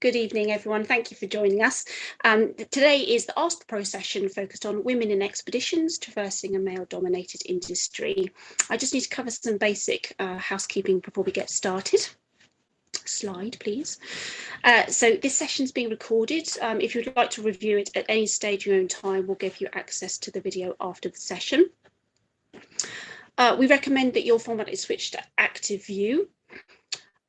Good evening, everyone. Thank you for joining us. Today is the Ask the Pro session focused on women in expeditions traversing a male-dominated industry. I just need to cover some basic housekeeping before we get started. Slide, please. So this session is being recorded. If you'd like to review it at any stage of your own time, we'll give you access to the video after the session. We recommend that your format is switched to active view.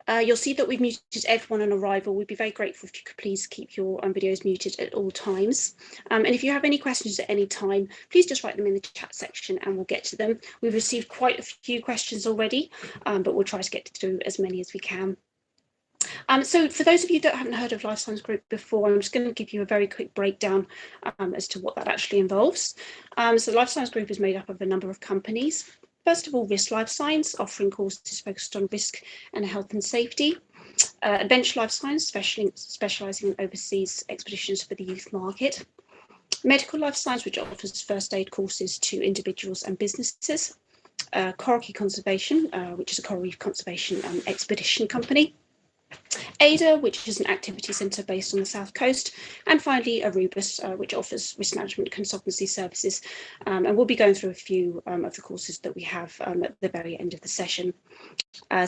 You'll see that we've muted everyone on arrival. We'd be very grateful if you could please keep your videos muted at all times. And if you have any questions at any time, please just write them in the chat section and we'll get to them. We've received quite a few questions already, but we'll try to get through as many as we can. So for those of you that haven't heard of Lifesigns Group before, I'm just going to give you a very quick breakdown as to what that actually involves. So Lifesigns Group is made up of a number of companies. First of all, Risk Lifesigns, offering courses focused on risk and health and safety. Adventure Lifesigns, specialising in overseas expeditions for the youth market. Medical Lifesigns, which offers first aid courses to individuals and businesses. Carr Conservation, which is a coral reef conservation expedition company. Ada, which is an activity centre based on the south coast, and finally Arubus, which offers risk management consultancy services, and we'll be going through a few of the courses that we have at the very end of the session.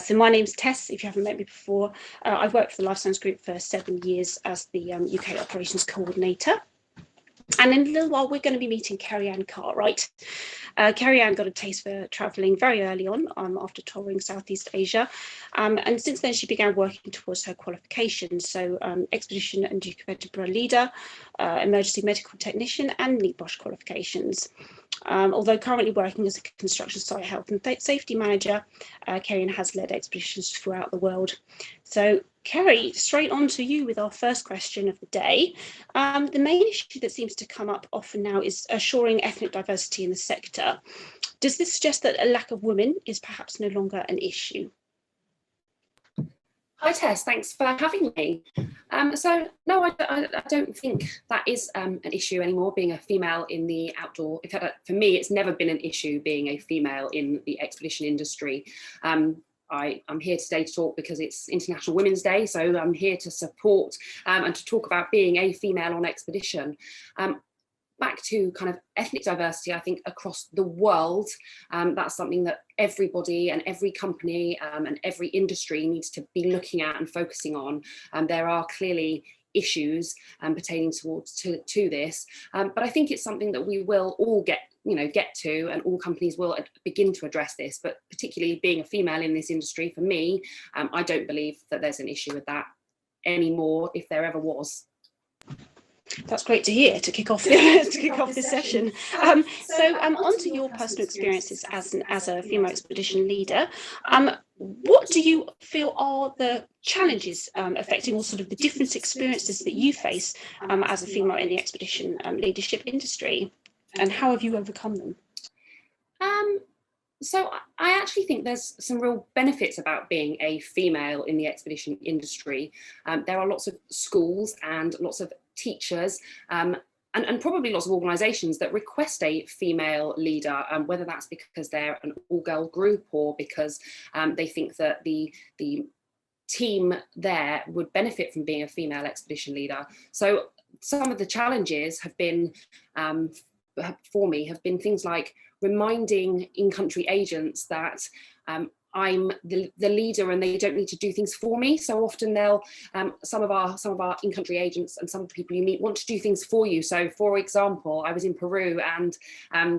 So my name's Tess, if you haven't met me before. I've worked for the Lifesigns Group for 7 years as the UK Operations Coordinator. And in a little while, we're going to be meeting Kerrieanne Cartwright. Kerrieanne got a taste for travelling very early on after touring Southeast Asia. And since then, she began working towards her qualifications. So Expedition and Duke of Edinburgh Leader, Emergency Medical Technician and NEBOSH qualifications. Although currently working as a construction site health and safety manager, Kerrieanne has led expeditions throughout the world. So Carrie, straight on to you with our first question of the day. The main issue that seems to come up often now is assuring ethnic diversity in the sector. Does this suggest that a lack of women is perhaps no longer an issue? Hi Tess, thanks for having me. So no, I don't think that is an issue anymore, being a female in the outdoor. In fact, for me, it's never been an issue being a female in the expedition industry. I'm here today to talk because it's International Women's Day, so I'm here to support and to talk about being a female on expedition. Back to kind of ethnic diversity, I think across the world, that's something that everybody and every company and every industry needs to be looking at and focusing on. There are clearly issues pertaining to this, but I think it's something that we will all get to, and all companies will begin to address this. But particularly being a female in this industry, for me, I don't believe that there's an issue with that anymore, if there ever was. That's great to hear to kick off this session. So on to your personal experiences as a female expedition leader. What do you feel are the challenges affecting all sort of the different experiences that you face as a female in the expedition leadership industry, and how have you overcome them? So I actually think there's some real benefits about being a female in the expedition industry. There are lots of schools and lots of teachers and probably lots of organisations that request a female leader, whether that's because they're an all-girl group or because they think that the team there would benefit from being a female expedition leader. So some of the challenges have been, for me, have been things like reminding in-country agents that I'm the leader and they don't need to do things for me. So often they'll, some of our in-country agents and some of the people you meet want to do things for you. So for example, I was in Peru and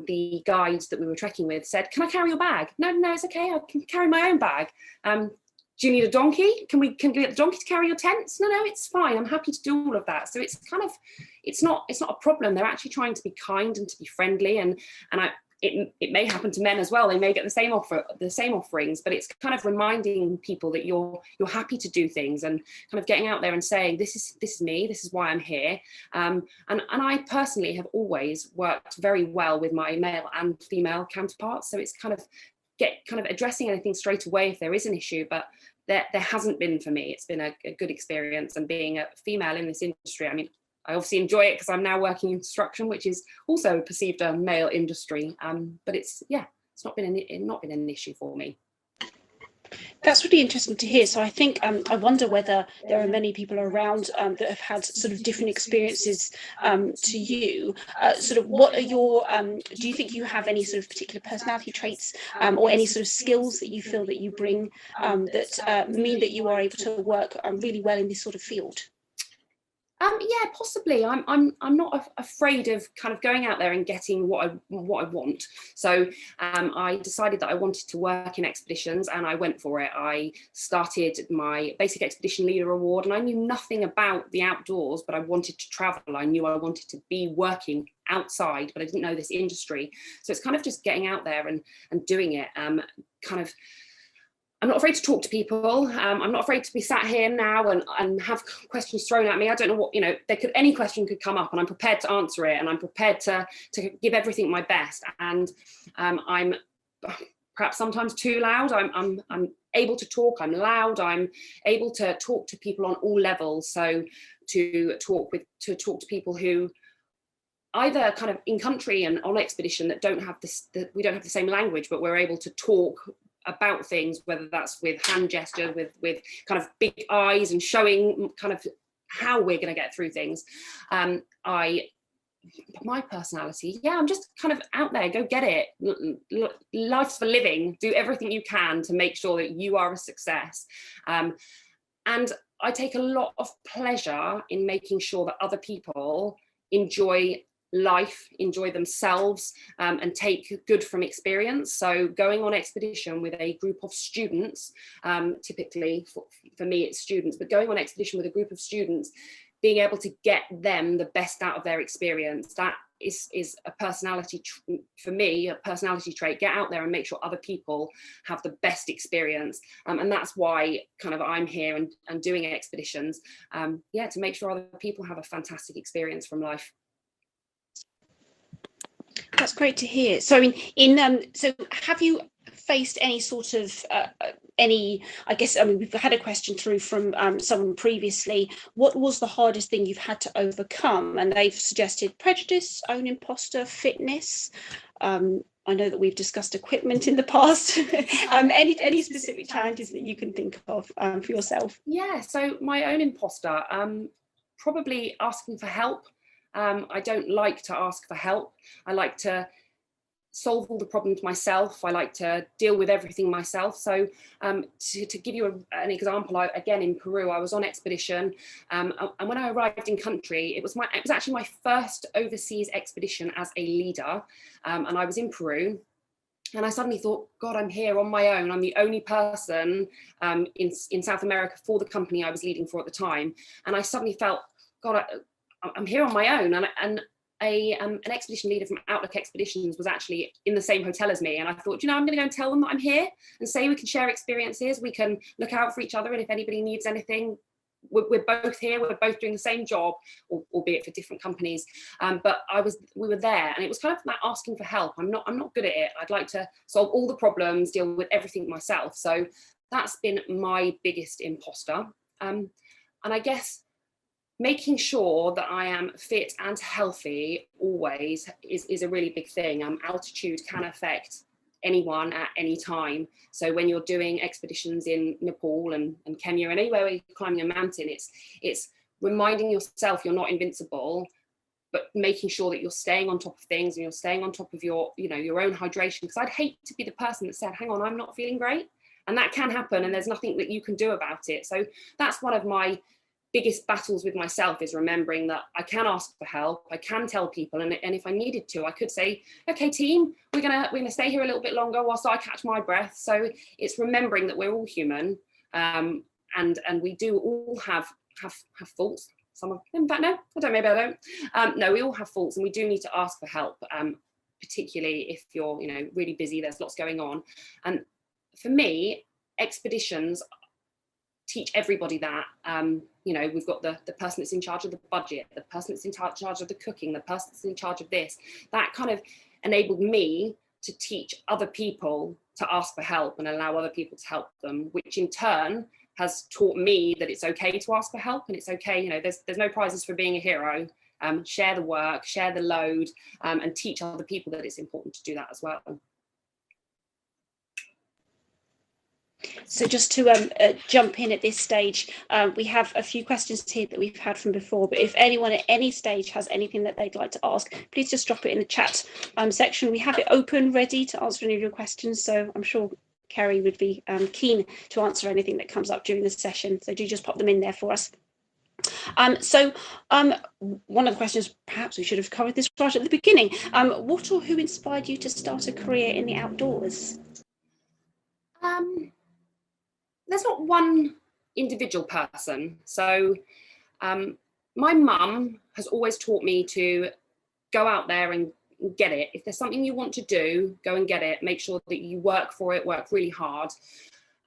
the guide that we were trekking with said, "Can I carry your bag?" No, it's okay, I can carry my own bag. Do you need a donkey? Can we get the donkey to carry your tents? No, it's fine. I'm happy to do all of that. So it's kind of, it's not a problem. They're actually trying to be kind and to be friendly, and it may happen to men as well. They may get the same offerings, but it's kind of reminding people that you're happy to do things and kind of getting out there and saying, this is me, this is why I'm here. And I personally have always worked very well with my male and female counterparts. So it's kind of addressing anything straight away if there is an issue, but there hasn't been for me. It's been a good experience, and being a female in this industry, I mean, I obviously enjoy it because I'm now working in construction, which is also perceived a male industry. But it's not been an issue for me. That's really interesting to hear. So I think I wonder whether there are many people around that have had sort of different experiences to you. Sort of what are your, do you think you have any sort of particular personality traits or any sort of skills that you feel that you bring that mean that you are able to work really well in this sort of field? Yeah, possibly. I'm not afraid of kind of going out there and getting what I want. So I decided that I wanted to work in expeditions, and I went for it. I started my basic expedition leader award, and I knew nothing about the outdoors, but I wanted to travel. I knew I wanted to be working outside, but I didn't know this industry. So it's kind of just getting out there and doing it. Kind of. I'm not afraid to talk to people. I'm not afraid to be sat here now and have questions thrown at me. I don't know what, any question could come up, and I'm prepared to answer it, and I'm prepared to give everything my best. And I'm perhaps sometimes too loud. I'm able to talk. I'm loud. I'm able to talk to people on all levels. So to talk to people who either kind of in country and on expedition that don't have this, that we don't have the same language, but we're able to talk about things, whether that's with hand gesture, with kind of big eyes and showing kind of how we're going to get through things. My personality, yeah, I'm just kind of out there, go get it. Life's for living. Do everything you can to make sure that you are a success. And I take a lot of pleasure in making sure that other people enjoy life, enjoy themselves, and take good from experience. So going on expedition with a group of students, typically for me it's students, but going on expedition with a group of students, being able to get them the best out of their experience, that is a personality for me, a personality trait. Get out there and make sure other people have the best experience, and that's why kind of I'm here and doing expeditions, to make sure other people have a fantastic experience from life. That's great to hear. So, I mean, so have you faced any sort of we've had a question through from someone previously. What was the hardest thing you've had to overcome? And they've suggested prejudice, own imposter, fitness. I know that we've discussed equipment in the past. Any specific challenges that you can think of for yourself? Yeah, so my own imposter, probably asking for help. I don't like to ask for help. I like to solve all the problems myself. I like to deal with everything myself. So to give you an example, again in Peru, I was on expedition, and when I arrived in country, it was actually my first overseas expedition as a leader, and I was in Peru. And I suddenly thought, God, I'm here on my own. I'm the only person in South America for the company I was leading for at the time. And I suddenly felt, God, I'm here on my own. And an expedition leader from Outlook Expeditions was actually in the same hotel as me. And I thought, I'm going to go and tell them that I'm here and say we can share experiences. We can look out for each other. And if anybody needs anything, we're both here. We're both doing the same job, albeit for different companies. But we were there, and it was kind of like asking for help. I'm not good at it. I'd like to solve all the problems, deal with everything myself. So that's been my biggest imposter. And I guess making sure that I am fit and healthy always is a really big thing. Altitude can affect anyone at any time. So when you're doing expeditions in Nepal and Kenya and anywhere where you're climbing a mountain, it's reminding yourself you're not invincible, but making sure that you're staying on top of things and you're staying on top of your own hydration. Because I'd hate to be the person that said, hang on, I'm not feeling great. And that can happen, and there's nothing that you can do about it. So that's one of my biggest battles with myself, is remembering that I can ask for help, I can tell people, and if I needed to, I could say, okay, team, we're gonna stay here a little bit longer whilst I catch my breath. So it's remembering that we're all human, and we do all have faults. Some of them, in fact, no, maybe I don't. No, we all have faults, and we do need to ask for help, particularly if you're really busy, there's lots going on. And for me, expeditions teach everybody that. We've got the person that's in charge of the budget, the person that's in charge of the cooking, the person that's in charge of this. That kind of enabled me to teach other people to ask for help and allow other people to help them, which in turn has taught me that it's okay to ask for help, and it's okay, there's no prizes for being a hero. Share the work, share the load, and teach other people that it's important to do that as well. So just to jump in at this stage, we have a few questions here that we've had from before, but if anyone at any stage has anything that they'd like to ask, please just drop it in the chat section. We have it open, ready to answer any of your questions, so I'm sure Carrie would be keen to answer anything that comes up during the session, so do just pop them in there for us. One of the questions, perhaps we should have covered this right at the beginning. What or who inspired you to start a career in the outdoors? There's not one individual person. So my mum has always taught me to go out there and get it. If there's something you want to do, go and get it. Make sure that you work for it, work really hard.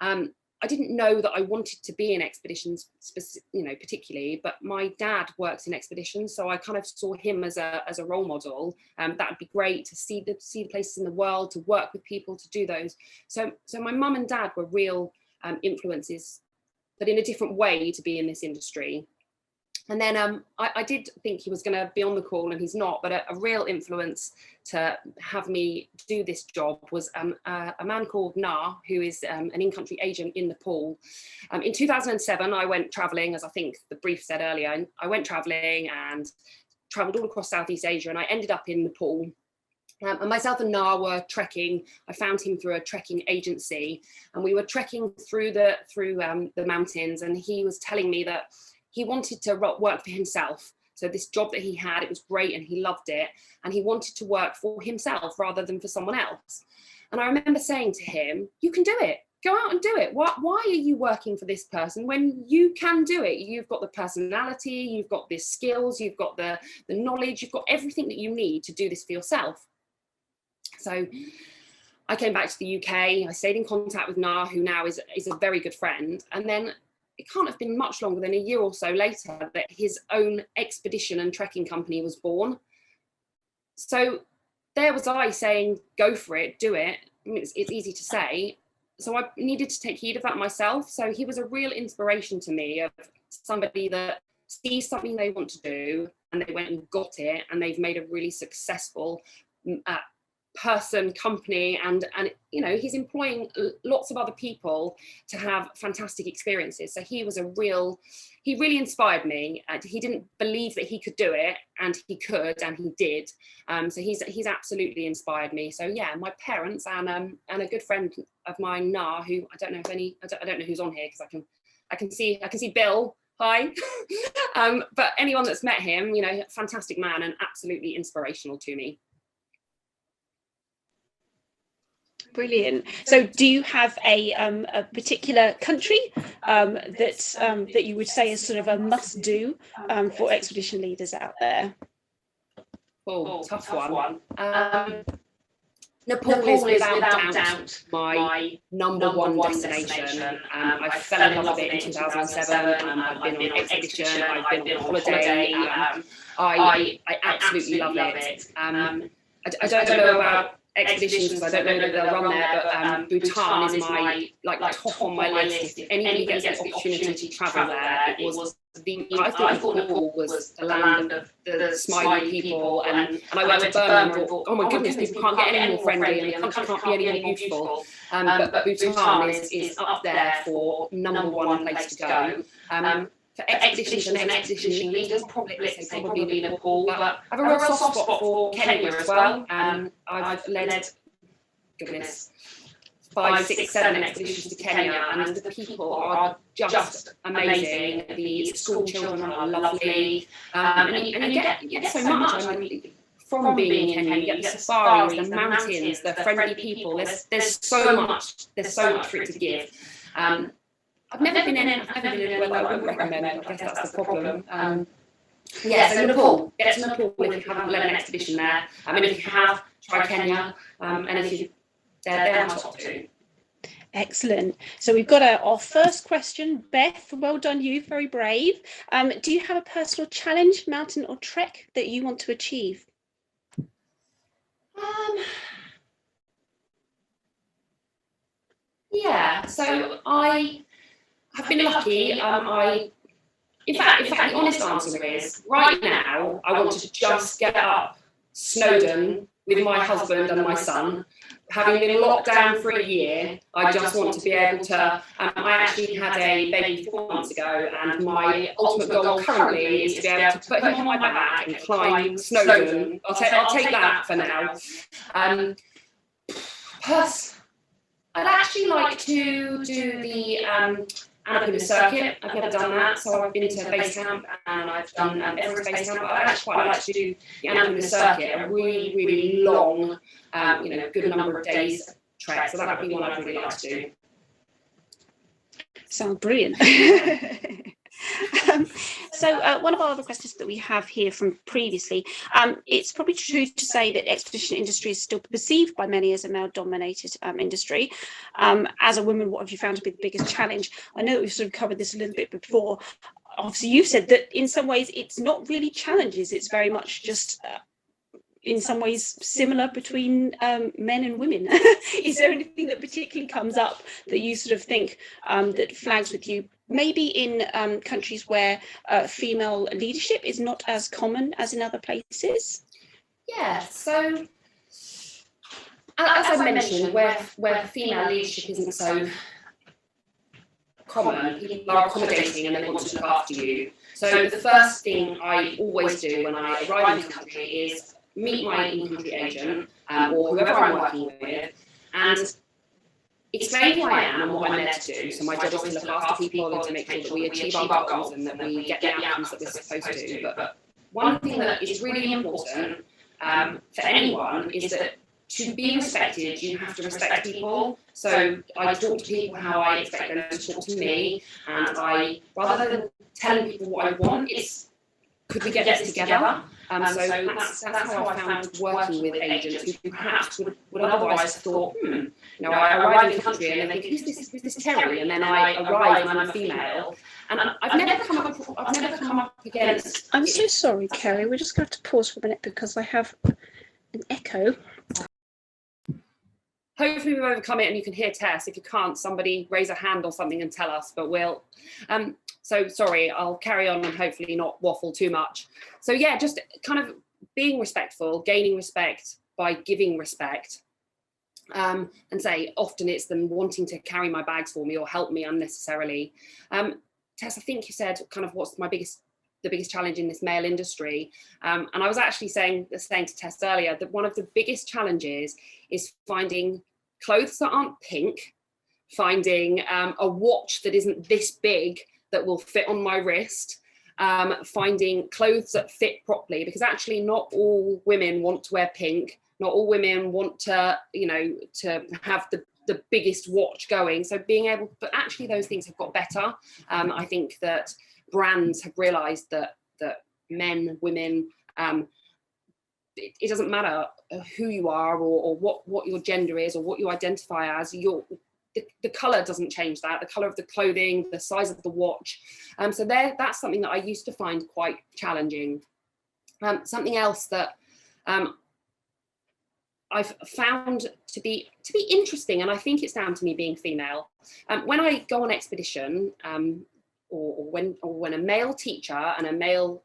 I didn't know that I wanted to be in expeditions, particularly, but my dad works in expeditions, so I kind of saw him as a role model. That would be great to see the places in the world, to work with people, to do those. So my mum and dad were real influences, but in a different way to be in this industry. And then I did think he was going to be on the call, and he's not, but a real influence to have me do this job was a man called Nar, who is an in-country agent in Nepal. In 2007, I went travelling, as I think the brief said earlier, and I went travelling and travelled all across Southeast Asia, and I ended up in Nepal. And myself and Nar were trekking. I found him through a trekking agency, and we were trekking through the mountains, and he was telling me that he wanted to work for himself. So this job that he had, it was great and he loved it. And he wanted to work for himself rather than for someone else. And I remember saying to him, you can do it. Go out and do it. Why are you working for this person when you can do it? You've got the personality, you've got the skills, you've got the knowledge, you've got everything that you need to do this for yourself. So I came back to the UK. I stayed in contact with Nar, who now is a very good friend. And then it can't have been much longer than a year or so later that his own expedition and trekking company was born. So there was I saying, go for it, do it. I mean, it's easy to say. So I needed to take heed of that myself. So he was a real inspiration to me, of somebody that sees something they want to do and they went and got it, and they've made a really successful company, and he's employing lots of other people to have fantastic experiences. So he really inspired me. He didn't believe that he could do it, and he could, and he did. So he's absolutely inspired me. So yeah, my parents and a good friend of mine, Nar, who I don't know who's on here, because I can see Bill. Hi. But anyone that's met him, fantastic man and absolutely inspirational to me. Brilliant. So do you have a particular country that you would say is sort of a must-do for expedition leaders out there? Oh, tough one. Nepal is without doubt my number one destination. I fell in love with it in 2007. I've been on expedition, I've been on holiday. I absolutely love it. I don't know about expeditions, because I don't know that they'll run there, but Bhutan is my top on my list. If anybody gets an opportunity to travel there, I thought Nepal was the land of the smiley people, and I went to Burma and thought, oh my goodness, people can't get any more friendly, and the country can't be any more beautiful. But Bhutan is up there for number one place to go. For expeditions and expedition leaders, probably Nepal, but I have a real soft spot for Kenya as well. I've led, 5, 6, 7 expeditions to Kenya, and the people are just amazing. The school children are lovely, and you get so much. From being in Kenya, you get the safaris, the mountains, the friendly people. There's so much for it to give. I've never been anywhere that I wouldn't recommend. I guess that's the problem. So Nepal. Get to Nepal if you haven't led an expedition there. If you have, try Kenya. And if they're my top two. Excellent. So we've got our first question. Beth, well done you, very brave. Do you have a personal challenge, mountain or trek, that you want to achieve? Yeah, so I've been lucky. In fact, the honest answer is, right now, I want to just get up Snowdon with my husband and my son. Having been locked down for a year, I just want to be able to, I actually had a baby 4 months ago, and my ultimate goal currently is to be able to put him on my back and climb Snowdon. I'll take that for now. I'd actually like to do the Annapurna circuit. I've never done that, so I've been to base camp and I've done Everest base camp, but I'd actually quite like to do the Annapurna circuit, a really, really long, good number of days trek. So that would be one I'd really like to do. Sounds brilliant. So one of our other questions that we have here from previously, it's probably true to say that expedition industry is still perceived by many as a male-dominated industry. As a woman, what have you found to be the biggest challenge? I know we've sort of covered this a little bit before. Obviously, you've said that in some ways it's not really challenges, it's very much just in some ways similar between men and women. Is there anything that particularly comes up that you sort of think that flags with you, maybe in countries where female leadership is not as common as in other places? Yeah, so as I mentioned, where female leadership isn't so common, people are accommodating and they want to look after you. So the first thing I always do when I arrive in the country is meet my in-country agent or whoever I'm working with and explain who I am and what I'm there to do. So my job is to look after people and to make sure that we achieve our goals and that we get the outcomes that we're supposed to. But one thing that is really important for anyone is that to be respected, you have to respect people. So I talk to people how I expect them to talk to me, and I, rather than telling people what I want, it's could we get this together? So that's how I found working with agents who perhaps would otherwise have thought, I arrive in the country and they think, who's this Kerrie? And then I arrive and I'm a female. And I've never come up against... I'm so sorry, Kerrie. We're just going to have to pause for a minute because I have an echo. Hopefully we've overcome it and you can hear Tess. If you can't, somebody raise a hand or something and tell us, but we'll... So sorry, I'll carry on and hopefully not waffle too much. So yeah, just kind of being respectful, gaining respect by giving respect. And say, often it's them wanting to carry my bags for me or help me unnecessarily. Tess, I think you said kind of what's the biggest challenge in this male industry. And I was actually saying to Tess earlier that one of the biggest challenges is finding clothes that aren't pink, finding a watch that isn't this big that will fit on my wrist, finding clothes that fit properly, because actually not all women want to wear pink, not all women want to, to have the biggest watch going. So being able, but actually those things have got better. I think that brands have realised that men, women, it doesn't matter who you are or what your gender is or what you identify as. The colour doesn't change that. The colour of the clothing, the size of the watch. So that's something that I used to find quite challenging. Something else that I've found to be interesting, and I think it's down to me being female. When I go on expedition, or when a male teacher and a male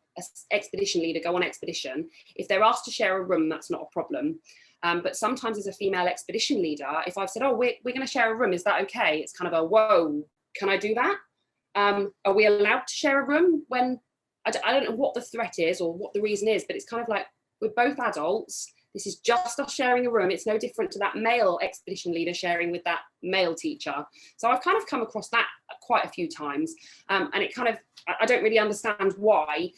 expedition leader go on expedition, if they're asked to share a room, that's not a problem. But sometimes as a female expedition leader, if I've said, we're going to share a room, is that okay? It's kind of a, whoa, can I do that? Are we allowed to share a room when, I don't know what the threat is or what the reason is, but it's kind of like, we're both adults. This is just us sharing a room. It's no different to that male expedition leader sharing with that male teacher. So I've kind of come across that quite a few times. And it kind of, I don't really understand why.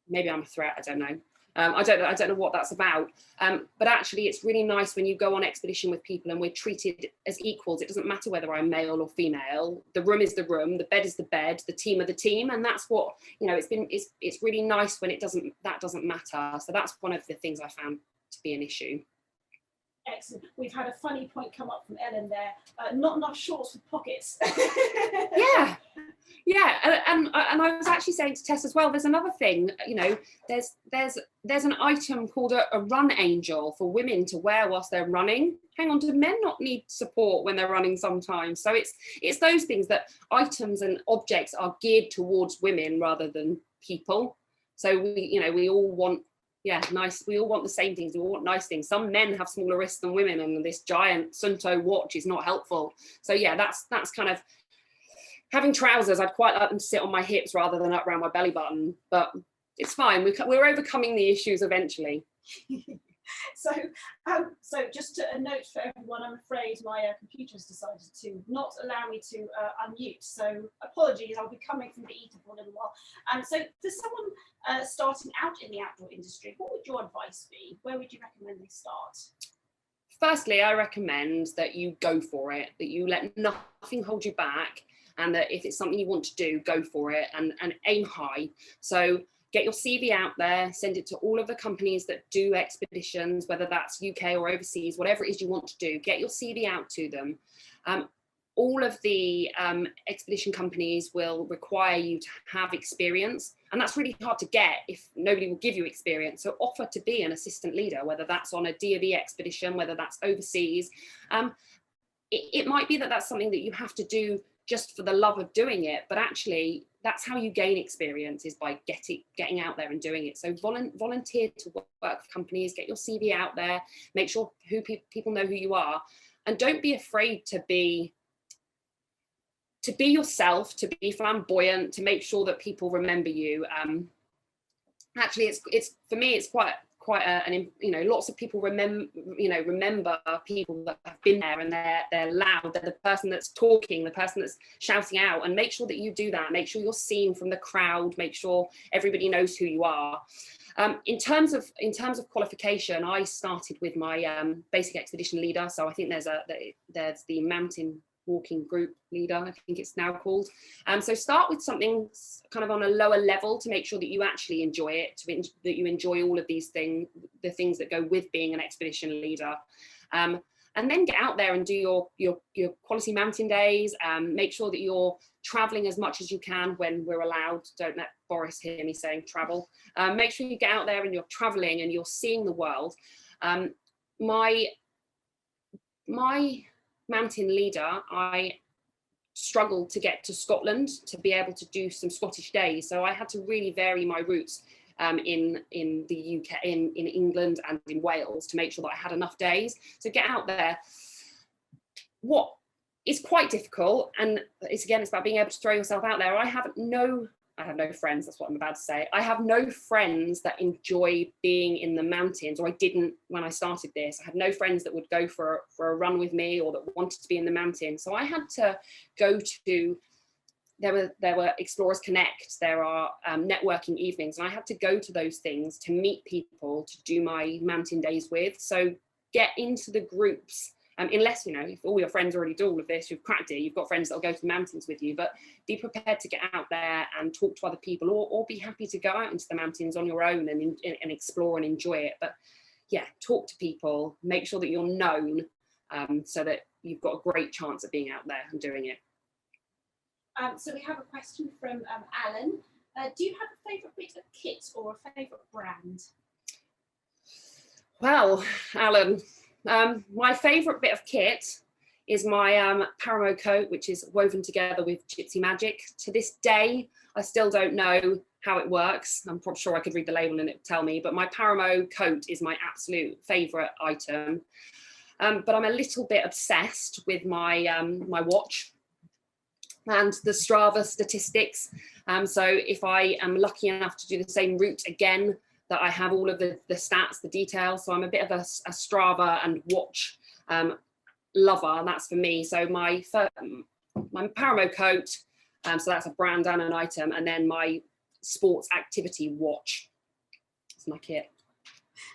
Maybe I'm a threat, I don't know. I don't know what that's about. But actually, it's really nice when you go on expedition with people and we're treated as equals. It doesn't matter whether I'm male or female. The room is the room, the bed is the bed, the team are the team, and that's what it's really nice when that doesn't matter. So that's one of the things I found to be an issue. Excellent. We've had a funny point come up from Ellen there. Not enough shorts with pockets. Yeah, and I was actually saying to Tess as well, there's another thing, there's an item called a run angel for women to wear whilst they're running. Hang on, do men not need support when they're running sometimes? So it's those things, that items and objects are geared towards women rather than people. So we all want yeah, nice. We all want the same things. We all want nice things. Some men have smaller wrists than women, and this giant Sunto watch is not helpful. So yeah, that's kind of, having trousers, I'd quite like them to sit on my hips rather than up around my belly button, but it's fine. We're overcoming the issues eventually. So just a note for everyone, I'm afraid my computer has decided to not allow me to unmute. So apologies, I'll be coming from the ether for a little while. So for someone starting out in the outdoor industry, what would your advice be? Where would you recommend they start? Firstly, I recommend that you go for it, that you let nothing hold you back, and that if it's something you want to do, go for it and aim high. So get your CV out there, send it to all of the companies that do expeditions, whether that's UK or overseas, whatever it is you want to do, get your CV out to them. All of the expedition companies will require you to have experience, and that's really hard to get if nobody will give you experience. So offer to be an assistant leader, whether that's on a DOV expedition, whether that's overseas. It might be that that's something that you have to do just for the love of doing it, but actually that's how you gain experience, is by getting out there and doing it. So volunteer to work for companies, get your CV out there, make sure people know who you are, and don't be afraid to be yourself, to be flamboyant, to make sure that people remember you. Actually, it's for me, it's quite lots of people remember people that have been there, and they're loud, they're the person that's talking, the person that's shouting out, and make sure that you do that. Make sure you're seen from the crowd, make sure everybody knows who you are. In terms of qualification, I started with my basic expedition leader. So I think there's the mountain walking group leader, I think it's now called. So start with something kind of on a lower level to make sure that you actually enjoy it, that you enjoy all of these things, the things that go with being an expedition leader. And then get out there and do your quality mountain days. Make sure that you're traveling as much as you can when we're allowed. Don't let Boris hear me saying travel. Make sure you get out there and you're traveling and you're seeing the world. My mountain leader, I struggled to get to Scotland to be able to do some Scottish days, so I had to really vary my routes in the UK, in England and in Wales, to make sure that I had enough days. So get out there. What is quite difficult, and it's about being able to throw yourself out there. I have no friends, that's what I'm about to say. I have no friends that enjoy being in the mountains, or I didn't when I started this. I had no friends that would go for a run with me or that wanted to be in the mountains. So I had to go to, there were Explorers Connect, there are networking evenings, and I had to go to those things to meet people to do my mountain days with. So get into the groups. Unless, if all your friends already do all of this, you've cracked it, you've got friends that'll go to the mountains with you, but be prepared to get out there and talk to other people, or be happy to go out into the mountains on your own and explore and enjoy it. But yeah, talk to people, make sure that you're known, so that you've got a great chance of being out there and doing it. So we have a question from Alan. Do you have a favourite bit of kit or a favourite brand? Well, Alan, my favourite bit of kit is my Paramo coat, which is woven together with Gypsy Magic. To this day, I still don't know how it works. I'm probably sure I could read the label and it would tell me, but my Paramo coat is my absolute favourite item. But I'm a little bit obsessed with my my watch and the Strava statistics. So if I am lucky enough to do the same route again, that I have all of the stats, the details. So I'm a bit of a Strava and watch lover, and that's for me. So my Paramo coat, so that's a brand and an item, and then my sports activity watch. That's my kit.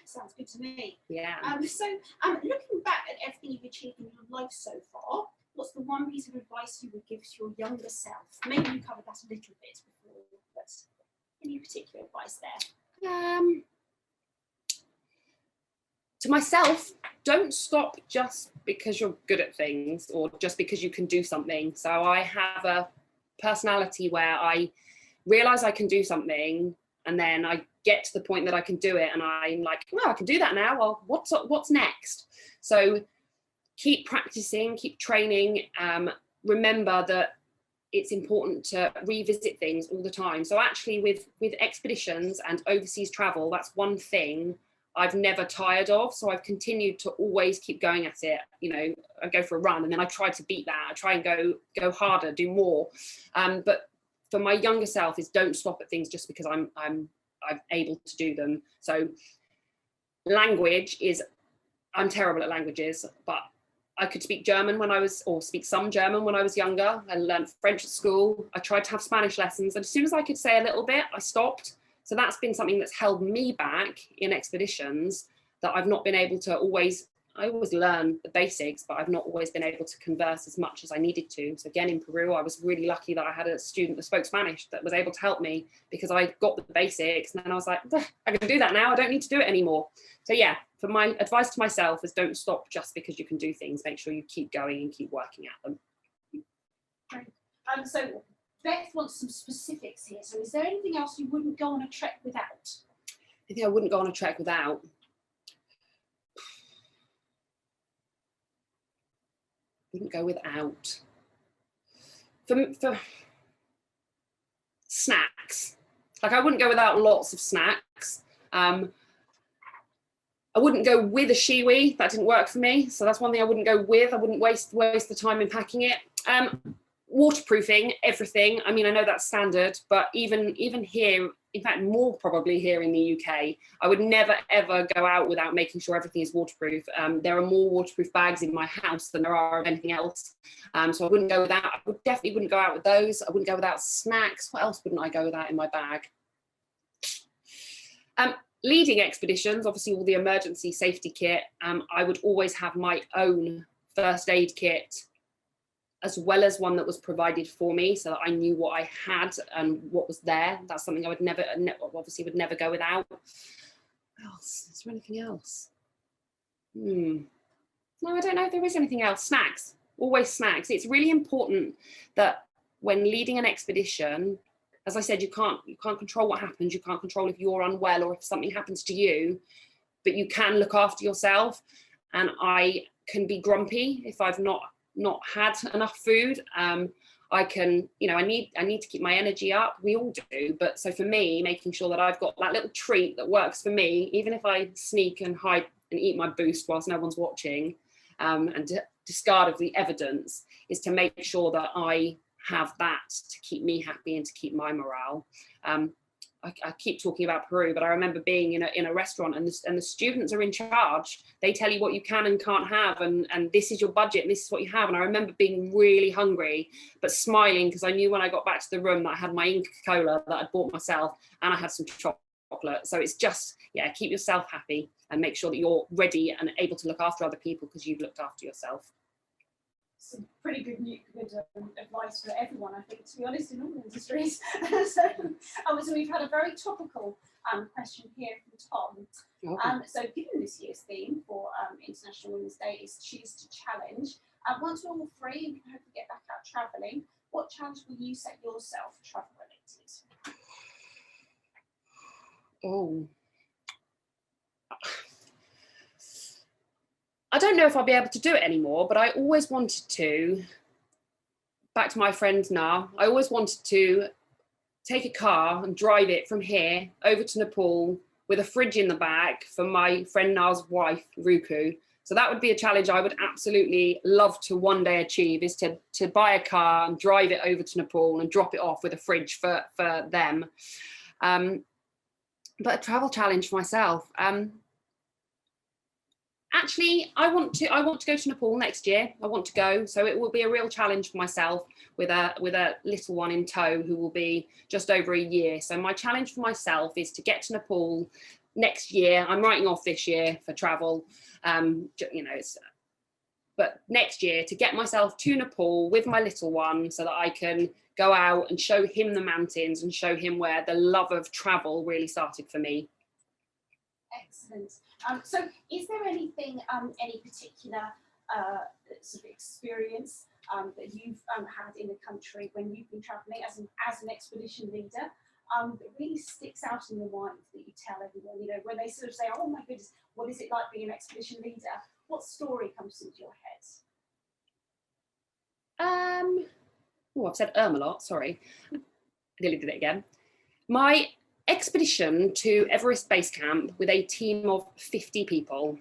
Sounds good to me. Yeah. So looking back at everything you've achieved in your life so far, what's the one piece of advice you would give to your younger self? Maybe you covered that a little bit before, but any particular advice there? To myself, don't stop just because you're good at things or just because you can do something. So I have a personality where I realize I can do something, and then I get to the point that I can do it, and I'm like, well, I can do that now. Well, what's next? So keep practicing, keep training. Remember that it's important to revisit things all the time. So actually with expeditions and overseas travel, that's one thing I've never tired of. So I've continued to always keep going at it. You know, I go for a run and then I try to beat that. I try and go harder, do more. But for my younger self is don't stop at things just because I'm able to do them. So language is, I'm terrible at languages, but I could speak German when I was, or speak some German when I was younger. I learned French at school. I tried to have Spanish lessons. And as soon as I could say a little bit, I stopped. So that's been something that's held me back in expeditions, that I've not been able to always, I always learn the basics, but I've not always been able to converse as much as I needed to. So again, in Peru, I was really lucky that I had a student that spoke Spanish that was able to help me, because I got the basics and then I was like, I can do that now. I don't need to do it anymore. So yeah, for my advice to myself is don't stop just because you can do things. Make sure you keep going and keep working at them. So Beth wants some specifics here. So is there anything else you wouldn't go on a trek without? I think I wouldn't go on a trek without. Wouldn't go without. For snacks, like I wouldn't go without lots of snacks. I wouldn't go with a shiwi. That didn't work for me. So that's one thing I wouldn't go with. I wouldn't waste the time in packing it. Waterproofing everything. I mean, I know that's standard, but even here, in fact, more probably here in the UK, I would never ever go out without making sure everything is waterproof. There are more waterproof bags in my house than there are of anything else. So I wouldn't go without. I definitely wouldn't go out with those. I wouldn't go without snacks. What else wouldn't I go without in my bag? Leading expeditions, obviously all the emergency safety kit. I would always have my own first aid kit, as well as one that was provided for me, so that I knew what I had and what was there. That's something I would never, obviously would never go without. What else? Is there anything else? No, I don't know if there is anything else. Snacks, always snacks. It's really important that when leading an expedition, as I said, you can't control what happens. You can't control if you're unwell or if something happens to you, but you can look after yourself. And I can be grumpy if I've not had enough food. I can, you know, I need to keep my energy up. We all do. But so for me, making sure that I've got that little treat that works for me, even if I sneak and hide and eat my boost whilst no one's watching, and discard of the evidence, is to make sure that I have that to keep me happy and to keep my morale. I keep talking about Peru, but I remember being in a restaurant and the students are in charge. They tell you what you can and can't have, and this is your budget and this is what you have. And I remember being really hungry, but smiling because I knew when I got back to the room that I had my Inca Cola that I'd bought myself and I had some chocolate. So it's just, yeah, keep yourself happy and make sure that you're ready and able to look after other people because you've looked after yourself. Some pretty good advice for everyone, I think, to be honest, in all industries. So we've had a very topical question here from Tom. So given this year's theme for International Women's Day is Choose to Challenge, once we're all free and can hopefully get back out travelling, what challenge will you set yourself travel related? Oh. I don't know if I'll be able to do it anymore, but I always wanted to, back to my friend Na, I always wanted to take a car and drive it from here over to Nepal with a fridge in the back for my friend Na's wife, Ruku. So that would be a challenge I would absolutely love to one day achieve, is to buy a car and drive it over to Nepal and drop it off with a fridge for them. But a travel challenge for myself. Actually, I want to go to Nepal next year. I want to go, so it will be a real challenge for myself with a little one in tow who will be just over a year. So my challenge for myself is to get to Nepal next year. I'm writing off this year for travel, but next year to get myself to Nepal with my little one so that I can go out and show him the mountains and show him where the love of travel really started for me. Excellent. So is there anything, any particular sort of experience that you've had in the country when you've been travelling as an expedition leader that really sticks out in your mind that you tell everyone, you know, when they sort of say, oh my goodness, what is it like being an expedition leader? What story comes into your head? I've said a lot, sorry. I nearly did it again. My expedition to Everest Base Camp with a team of 50 people.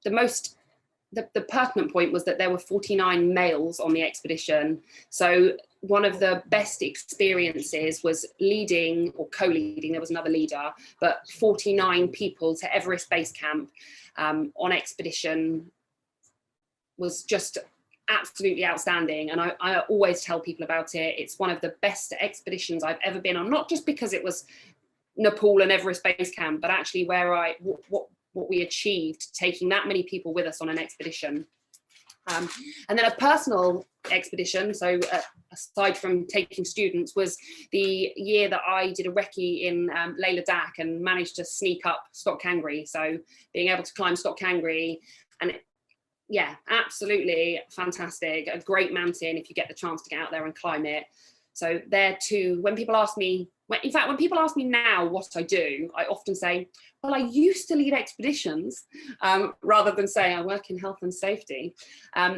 The pertinent point was that there were 49 males on the expedition. So one of the best experiences was leading or co-leading, there was another leader, but 49 people to Everest Base Camp on expedition was just absolutely outstanding. And I always tell people about it. It's one of the best expeditions I've ever been on, not just because it was Nepal and Everest Base Camp, but actually where what we achieved taking that many people with us on an expedition. And then a personal expedition, so aside from taking students, was the year that I did a recce in Leh Ladakh and managed to sneak up Stock Kangri. So being able to climb Stock Kangri, and yeah, absolutely fantastic. A great mountain if you get the chance to get out there and climb it. So there too, when people ask me, in fact, when people ask me now what I do, I often say, well, I used to lead expeditions, rather than say I work in health and safety.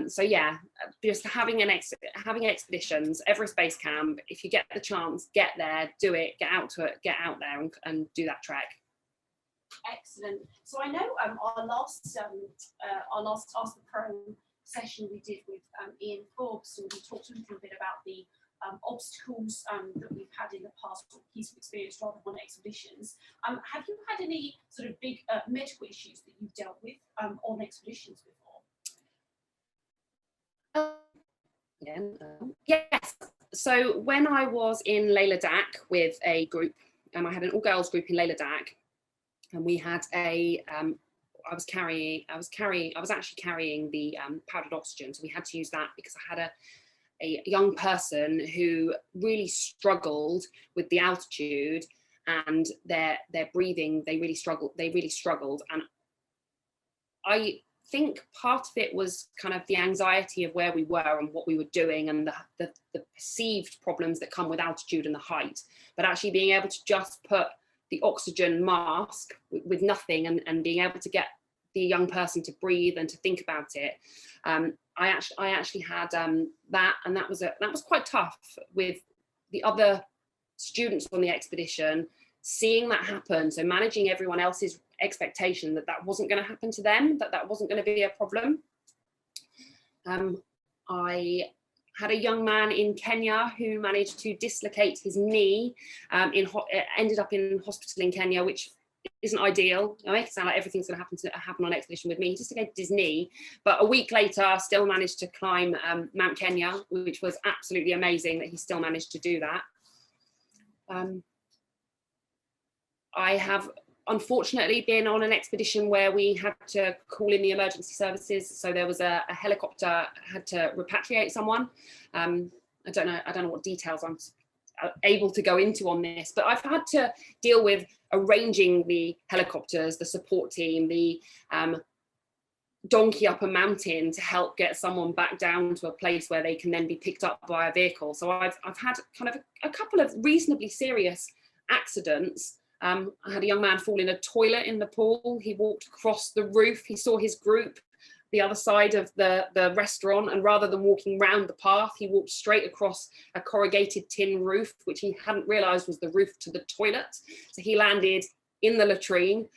So yeah, just having expeditions, Everest Base Camp, if you get the chance, get there, do it, get out there and do that trek. Excellent. So I know our last Ask the Pro session we did with Ian Forbes, and we talked a little bit about the obstacles that we've had in the past, or piece of experience rather on expeditions. Have you had any sort of big medical issues that you've dealt with on expeditions before? Yes. So when I was in Leh Ladakh with a group, I had an all-girls group in Leh Ladakh, and we had a I was actually carrying the powdered oxygen, so we had to use that because I had a young person who really struggled with the altitude and their breathing. They really struggled, and I think part of it was kind of the anxiety of where we were and what we were doing, and the perceived problems that come with altitude and the height, but actually being able to just put the oxygen mask with nothing and being able to get the young person to breathe and to think about it. I actually had that, and that was quite tough with the other students on the expedition, seeing that happen. So managing everyone else's expectation that wasn't going to happen to them, that wasn't going to be a problem. I had a young man in Kenya who managed to dislocate his knee, ended up in hospital in Kenya, which isn't ideal. I make it sound like everything's going to happen on expedition with me. He dislocated his knee, but a week later still managed to climb Mount Kenya, which was absolutely amazing that he still managed to do that. I have unfortunately been on an expedition where we had to call in the emergency services. So there was a helicopter had to repatriate someone. I don't know what details I'm able to go into on this, but I've had to deal with arranging the helicopters, the support team, the donkey up a mountain to help get someone back down to a place where they can then be picked up by a vehicle. So I've had kind of a couple of reasonably serious accidents. I had a young man fall in a toilet in the pool. He walked across the roof. He saw his group the other side of the restaurant, and rather than walking round the path, he walked straight across a corrugated tin roof, which he hadn't realised was the roof to the toilet. So he landed in the latrine.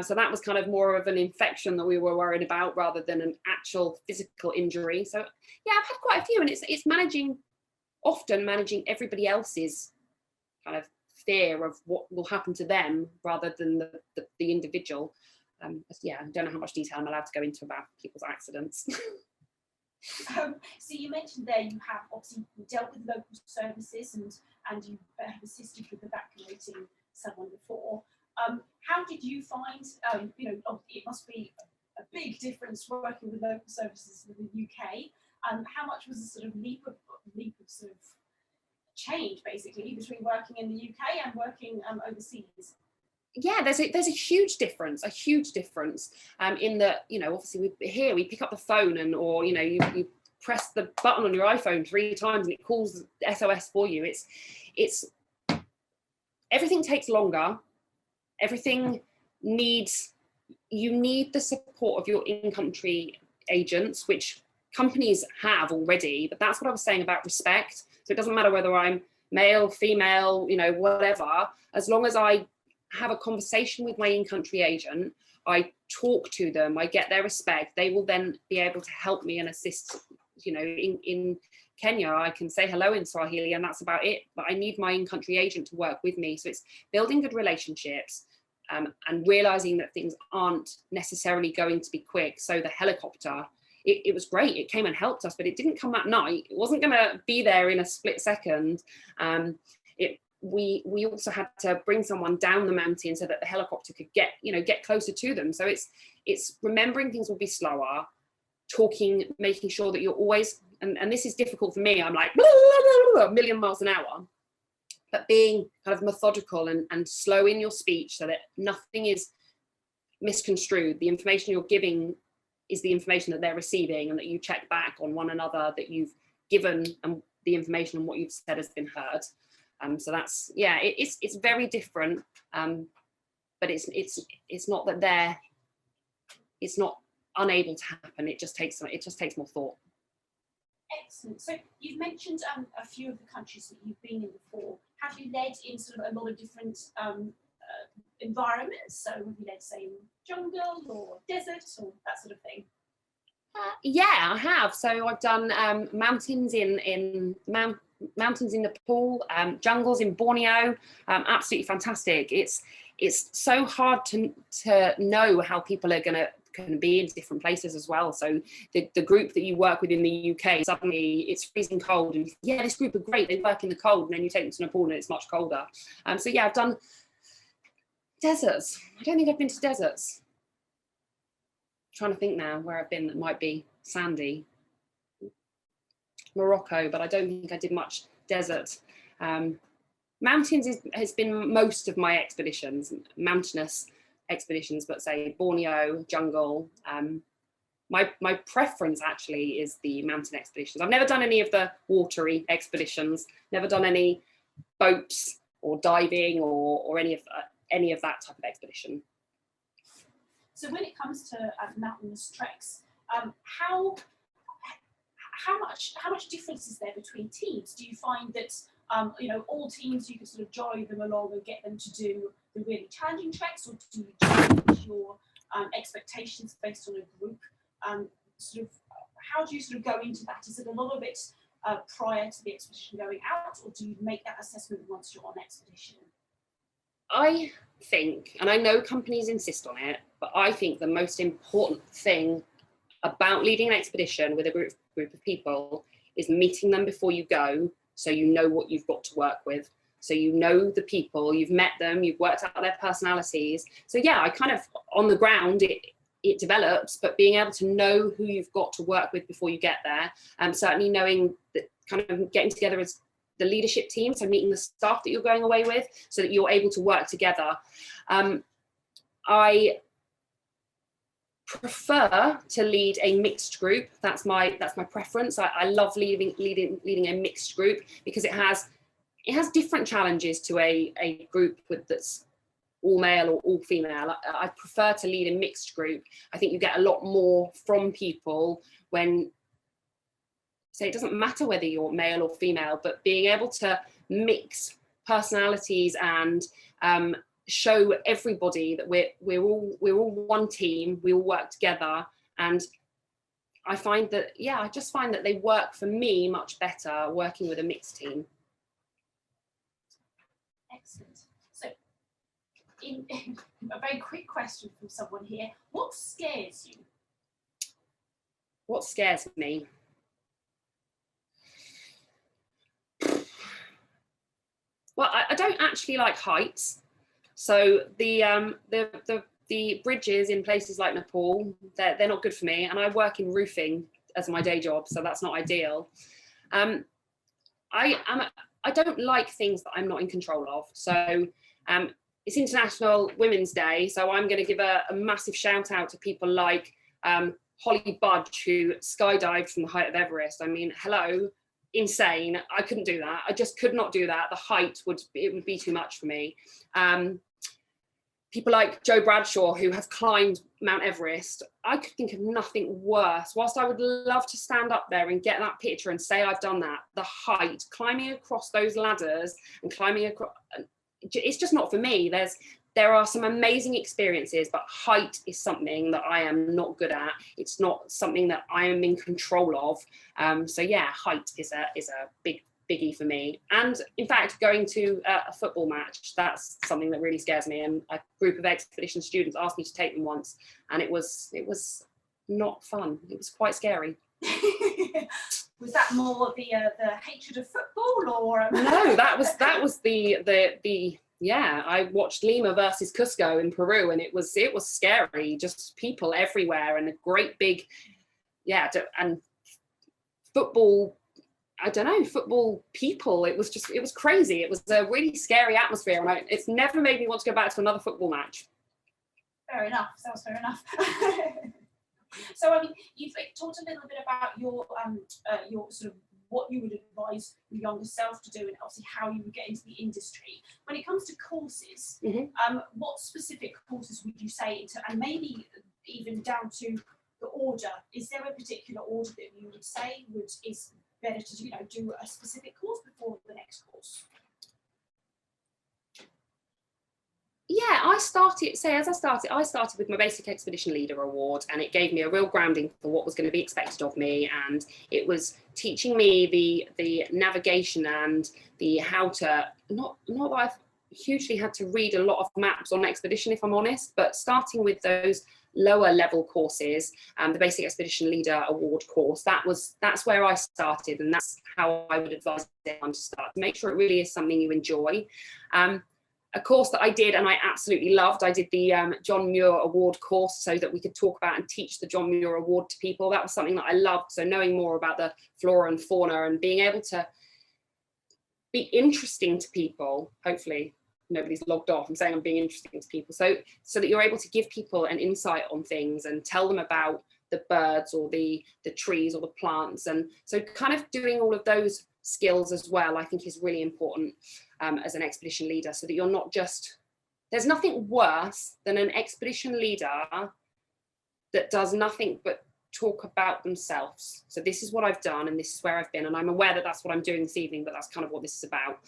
So that was kind of more of an infection that we were worried about rather than an actual physical injury. So yeah, I've had quite a few, and it's managing everybody else's kind of fear of what will happen to them rather than the individual. Yeah, I don't know how much detail I'm allowed to go into about people's accidents. So you mentioned there you have obviously dealt with local services and you have assisted with evacuating someone before. How did you find, it must be a big difference working with local services in the UK. How much was a sort of leap of sort of change basically between working in the UK and working overseas? Yeah, there's a huge difference, in that, obviously we pick up the phone or you press the button on your iPhone 3 times and it calls SOS for you. It's everything takes longer. Everything you need the support of your in-country agents, which companies have already, but that's what I was saying about respect. So it doesn't matter whether I'm male, female, you know, whatever, as long as I have a conversation with my in-country agent, I talk to them, I get their respect, they will then be able to help me and assist. You know, in Kenya, I can say hello in Swahili and that's about it, but I need my in-country agent to work with me. So it's building good relationships, and realizing that things aren't necessarily going to be quick. So the helicopter, it was great, it came and helped us, but it didn't come that night. It wasn't going to be there in a split second. We also had to bring someone down the mountain so that the helicopter could get closer to them. So it's remembering things will be slower, talking, making sure that you're always, and this is difficult for me, I'm like blah, blah, blah, blah, a million miles an hour, but being kind of methodical and slow in your speech so that nothing is misconstrued. The information you're giving is the information that they're receiving, and that you check back on one another that you've given and the information and what you've said has been heard. So that's, yeah, it's very different, but it's not that it's not unable to happen. It just takes more thought. Excellent. So you've mentioned a few of the countries that you've been in before. Have you led in sort of a lot of different environments? So have you led, say, in jungle or desert or that sort of thing? Yeah, I have. So I've done mountains in Nepal, jungles in Borneo. Absolutely fantastic. It's so hard to know how people are going to be in different places as well. So the group that you work with in the UK, suddenly it's freezing cold, and yeah, this group are great, they work in the cold, and then you take them to Nepal and it's much colder. So yeah, I've done deserts. I don't think I've been to deserts. I'm trying to think now where I've been that might be sandy. Morocco, but I don't think I did much desert. Mountains has been most of my expeditions, mountainous expeditions, but say Borneo, jungle. My preference actually is the mountain expeditions. I've never done any of the watery expeditions, never done any boats or diving or any of that type of expedition. So when it comes to mountainous treks, how much difference is there between teams? Do you find that all teams, you can sort of drive them along and get them to do the really challenging treks, or do you change your expectations based on a group? How do you sort of go into that? Is it a lot of it prior to the expedition going out, or do you make that assessment once you're on expedition? I think, and I know companies insist on it, but I think the most important thing about leading an expedition with a group of people is meeting them before you go, so you know what you've got to work with. So you know the people, you've met them, you've worked out their personalities. So yeah, I kind of, on the ground, it develops, but being able to know who you've got to work with before you get there, and certainly knowing that, kind of getting together as the leadership team, so meeting the staff that you're going away with, so that you're able to work together. I prefer to lead a mixed group. That's my preference. I love leading a mixed group, because it has different challenges to a group that's all male or all female. I prefer to lead a mixed group. I think you get a lot more from people when, say, it doesn't matter whether you're male or female, but being able to mix personalities and show everybody that we're all one team, we all work together. And I find that, yeah, I just find that they work for me much better working with a mixed team. Excellent. So in a very quick question from someone here, what scares you? What scares me? Well, I don't actually like heights. So the bridges in places like Nepal, they're not good for me. And I work in roofing as my day job, so that's not ideal. I don't like things that I'm not in control of. So it's International Women's Day, so I'm going to give a massive shout out to people like Holly Budge, who skydived from the height of Everest. I mean, hello, insane. I couldn't do that. I just could not do that. The height would be too much for me. people like Joe Bradshaw, who have climbed Mount Everest, I could think of nothing worse. Whilst I would love to stand up there and get that picture and say I've done that, the height, climbing across those ladders and climbing across, it's just not for me. There are some amazing experiences, but height is something that I am not good at. It's not something that I am in control of. So yeah, height is a big biggie for me. And in fact, going to a football match, that's something that really scares me. And a group of expedition students asked me to take them once, and it was not fun. It was quite scary. Was that more the hatred of football, or no? That was the yeah. I watched Lima versus Cusco in Peru, and it was scary. Just people everywhere, and a great big and football. I don't know, football people. It was crazy. It was a really scary atmosphere, and it's never made me want to go back to another football match. Fair enough. Sounds fair enough. So, I mean, you've talked a little bit about your sort of what you would advise your younger self to do, and obviously how you would get into the industry. When it comes to courses, what specific courses would you say, and maybe even down to the order? Is there a particular order that you would say is better to do a specific course before the next course? Yeah, I started with my Basic Expedition Leader Award, and it gave me a real grounding for what was going to be expected of me, and it was teaching me the navigation and the how to, not that I've hugely had to read a lot of maps on expedition, if I'm honest, but starting with those lower level courses, the Basic Expedition Leader Award course, that's where I started, and that's how I would advise everyone to start. Make sure it really is something you enjoy. A course that I did and I absolutely loved, I did the John Muir Award course so that we could talk about and teach the John Muir Award to people. That was something that I loved. So knowing more about the flora and fauna and being able to be interesting to people, hopefully nobody's logged off. I'm saying I'm being interesting to people. So that you're able to give people an insight on things and tell them about the birds or the trees or the plants. And so kind of doing all of those skills as well, I think is really important as an expedition leader, so that you're not just, there's nothing worse than an expedition leader that does nothing but talk about themselves. So this is what I've done and this is where I've been, and I'm aware that that's what I'm doing this evening, but that's kind of what this is about.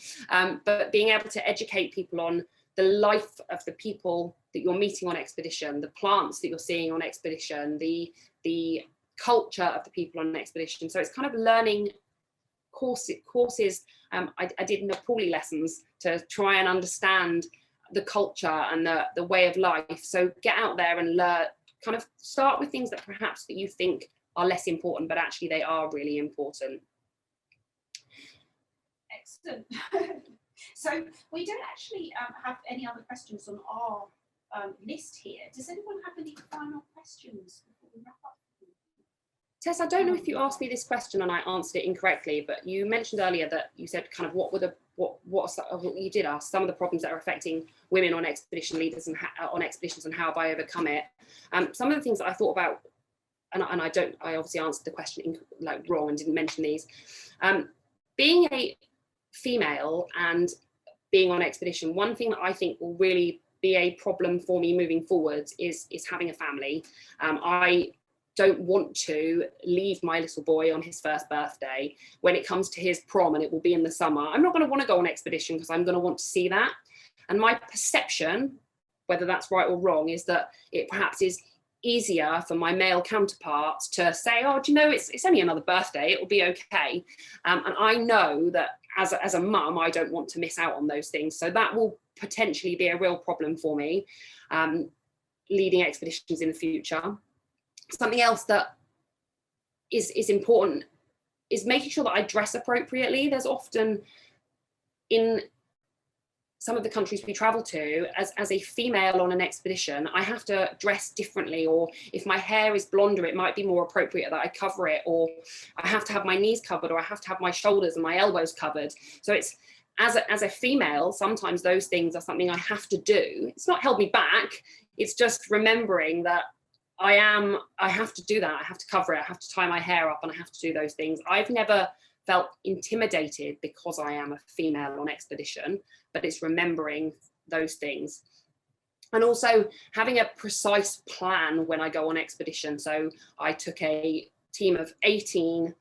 But being able to educate people on the life of the people that you're meeting on expedition, the plants that you're seeing on expedition, the culture of the people on an expedition. So it's kind of learning courses. I did Nepali lessons to try and understand the culture and the way of life. So get out there and learn, kind of start with things that perhaps that you think are less important, but actually they are really important. Excellent. So we don't actually have any other questions on our list here. Does anyone have any final questions before we wrap up? Tess, I don't know if you asked me this question and I answered it incorrectly, but you mentioned earlier that you said kind of what you did ask some of the problems that are affecting women on expedition leaders and on expeditions and how have I overcome it. Some of the things that I thought about, and I obviously answered the question wrong and didn't mention these. Being a female and being on expedition, one thing that I think will really be a problem for me moving forwards is having a family. I don't want to leave my little boy on his first birthday when it comes to his prom, and it will be in the summer. I'm not going to want to go on expedition because I'm going to want to see that. And my perception, whether that's right or wrong, is that it perhaps is easier for my male counterparts to say, oh, do you know, it's only another birthday, it will be okay. And I know that as a mum, I don't want to miss out on those things. So that will potentially be a real problem for me, leading expeditions in the future. Something else that is important is making sure that I dress appropriately. There's often, in some of the countries we travel to, as a female on an expedition, I have to dress differently, or if my hair is blonder, it might be more appropriate that I cover it, or I have to have my knees covered, or I have to have my shoulders and my elbows covered. So it's, as a female, sometimes those things are something I have to do. It's not held me back. It's just remembering that I have to do that. I have to cover it. I have to tie my hair up and I have to do those things. I've never felt intimidated because I am a female on expedition, but it's remembering those things. And also having a precise plan when I go on expedition. So I took a team of 18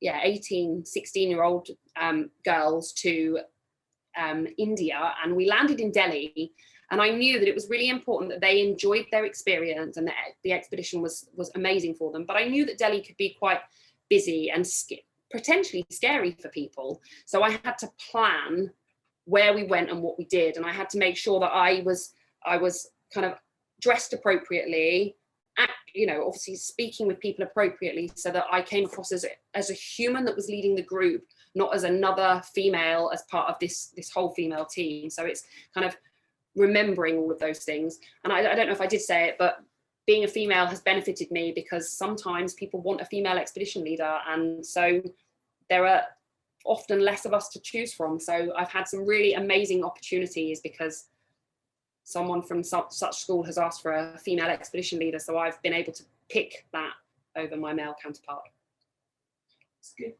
16-year-old girls to India, and we landed in Delhi. And I knew that it was really important that they enjoyed their experience and that the expedition was amazing for them. But I knew that Delhi could be quite busy and potentially scary for people. So I had to plan where we went and what we did. And I had to make sure that I was kind of dressed appropriately, obviously speaking with people appropriately, so that I came across as a human that was leading the group, not as another female as part of this whole female team. So it's kind of remembering all of those things. And I don't know if I did say it, but being a female has benefited me, because sometimes people want a female expedition leader, and so there are often less of us to choose from. So I've had some really amazing opportunities because someone from such school has asked for a female expedition leader, so I've been able to pick that over my male counterpart.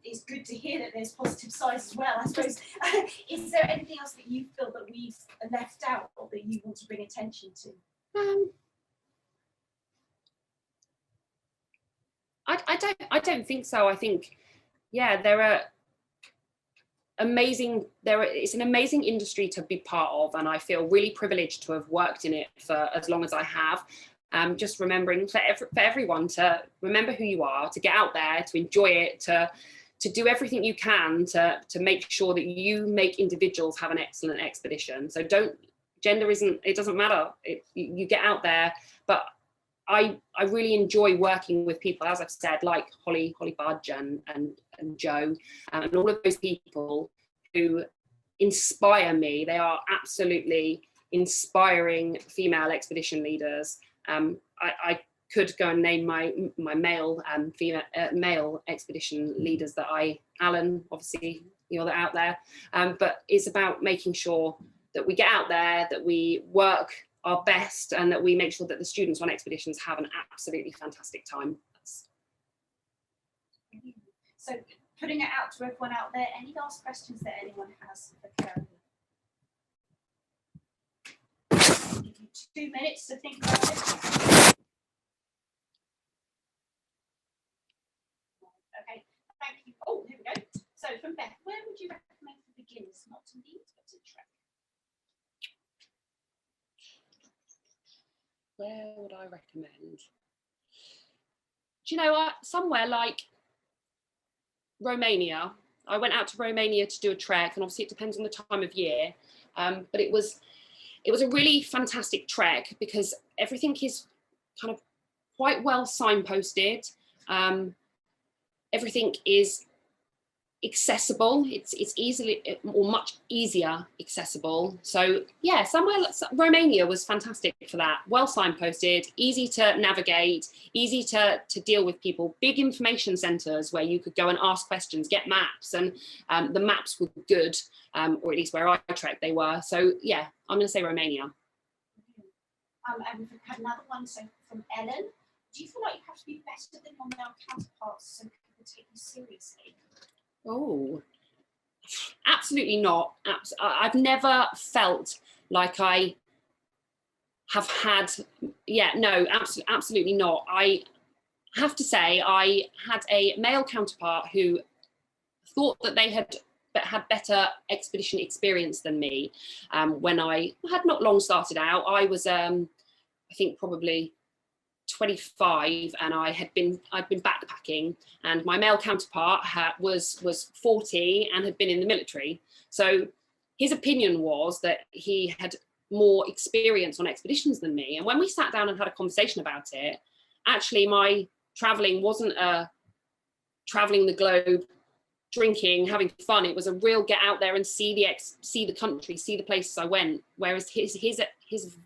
It's good to hear that there's positive sides as well, I suppose. Is there anything else that you feel that we've left out or that you want to bring attention to? I don't think so. I think, yeah, it's an amazing industry to be part of, and I feel really privileged to have worked in it for as long as I have. Just remembering for everyone to remember who you are, to get out there, to enjoy it, to do everything you can to make sure that you make individuals have an excellent expedition. So it doesn't matter. You get out there, but I really enjoy working with people, as I've said, like Holly Budge and Joe, and all of those people who inspire me. They are absolutely inspiring female expedition leaders. I could go and name my male male expedition leaders Alan, obviously, you're out there, but it's about making sure that we get out there, that we work our best, and that we make sure that the students on expeditions have an absolutely fantastic time. So putting it out to everyone out there, any last questions that anyone has for Kerrie? I'll give you 2 minutes to think about it. Okay, thank you. Oh, here we go. So from Beth, where would you recommend for beginners not to lead but to trek? Where would I recommend? Do you know what? Somewhere like Romania. I went out to Romania to do a trek, and obviously it depends on the time of year, but it was a really fantastic trek because everything is kind of quite well signposted. Everything is accessible. It's easily, or much easier accessible. So yeah, Romania was fantastic for that. Well signposted, easy to navigate, easy to deal with people. Big information centres where you could go and ask questions, get maps, and the maps were good, or at least where I trekked they were. So yeah, I'm going to say Romania. And we've had another one, so from Ellen. Do you feel like you have to be better than your male counterparts so people take you seriously? Oh, absolutely not. I've never felt like I have had, no, absolutely not. I have to say I had a male counterpart who thought that they had better expedition experience than me. When I had not long started out, I was, I think probably 25, and I'd been backpacking, and my male counterpart was 40 and had been in the military. So his opinion was that he had more experience on expeditions than me. And when we sat down and had a conversation about it, actually my traveling wasn't traveling the globe, drinking, having fun. It was a real get out there and see the country, see the places I went. Whereas his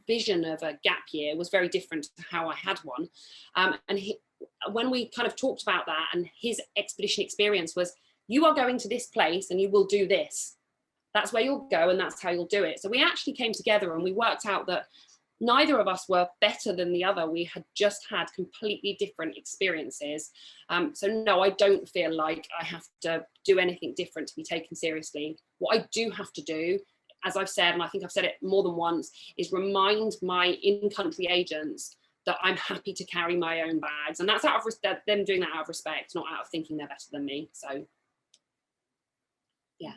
vision of a gap year was very different to how I had one. When we kind of talked about that, and his expedition experience was, you are going to this place and you will do this. That's where you'll go and that's how you'll do it. So we actually came together and we worked out that neither of us were better than the other. We had just had completely different experiences. So no, I don't feel like I have to do anything different to be taken seriously. What I do have to do as I've said, and I think I've said it more than once, is remind my in-country agents that I'm happy to carry my own bags. And that's out of them doing that out of respect, not out of thinking they're better than me. So, yeah.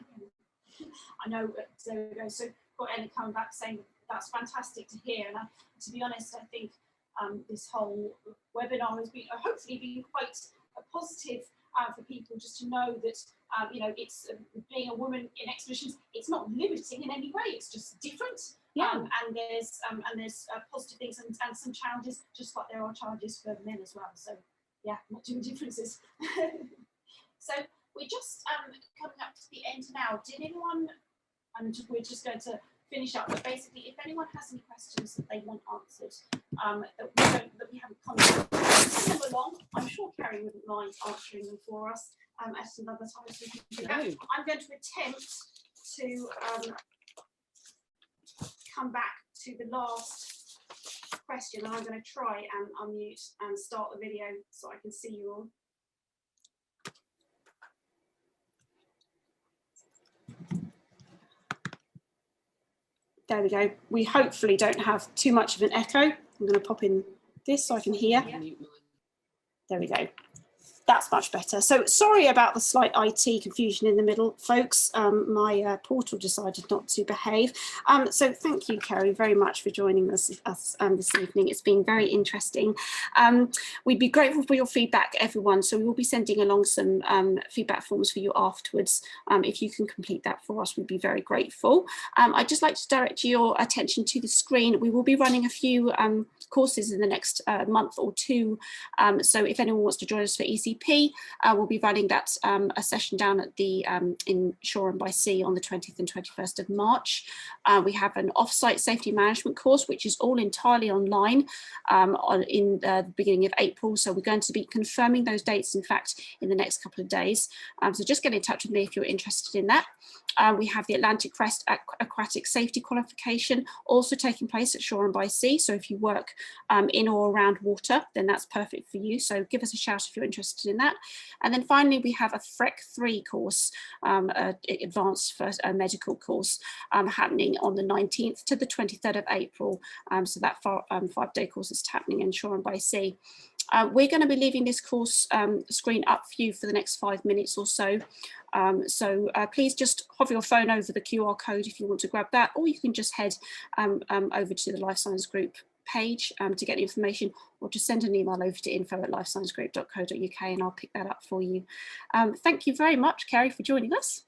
I know, there we go. So got Ellie coming back saying that's fantastic to hear. And to be honest, I think this whole webinar has been hopefully been quite positive for people, just to know that you know, it's being a woman in expeditions, it's not limiting in any way, it's just different. Yeah. And there's positive things and some challenges, just like there are challenges for men as well. So yeah, not doing differences. So we're just coming up to the end now. Did anyone, and we're just going to finish up, but basically if anyone has any questions that they want answered, that we haven't come to, send them along. I'm sure Carrie wouldn't mind answering them for us at another time. So we can do that. I'm going to attempt to come back to the last question, and I'm going to try and unmute and start the video so I can see you all. There we go. We hopefully don't have too much of an echo. I'm going to pop in this so I can hear. There we go. That's much better. So sorry about the slight IT confusion in the middle, folks. My portal decided not to behave. So thank you, Carrie, very much for joining us this evening. It's been very interesting. We'd be grateful for your feedback, everyone. So we will be sending along some feedback forms for you afterwards. If you can complete that for us, we'd be very grateful. I'd just like to direct your attention to the screen. We will be running a few courses in the next month or two. So if anyone wants to join us for ECP, we'll be running that a session down at the in Shoreham by Sea on the 20th and 21st of March. We have an off-site safety management course, which is all entirely online in the beginning of April. So we're going to be confirming those dates, in fact, in the next couple of days. So just get in touch with me if you're interested in that. We have the Atlantic Crest Aquatic Safety Qualification also taking place at Shoreham by Sea. So if you work in or around water, then that's perfect for you. So give us a shout if you're interested in that. And then finally, we have a FREC 3 course, advanced first medical course, happening on the 19th to the 23rd of April. So that 5-day course is happening in Shoreham by Sea. We're going to be leaving this course screen up for you for the next 5 minutes or so. Please just hover your phone over the QR code if you want to grab that, or you can just head over to the Lifesigns group page to get information, or just send an email over to info@lifesignsgroup.co.uk and I'll pick that up for you. Thank you very much, Carrie, for joining us.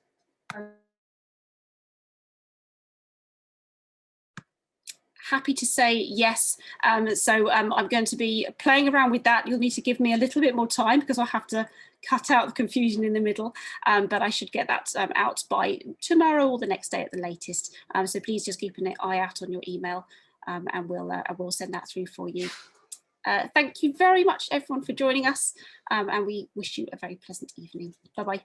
Happy to say yes. I'm going to be playing around with that. You'll need to give me a little bit more time because I'll have to cut out the confusion in the middle, but I should get that out by tomorrow or the next day at the latest. So please just keep an eye out on your email and we'll send that through for you. Thank you very much, everyone, for joining us, and we wish you a very pleasant evening. Bye-bye.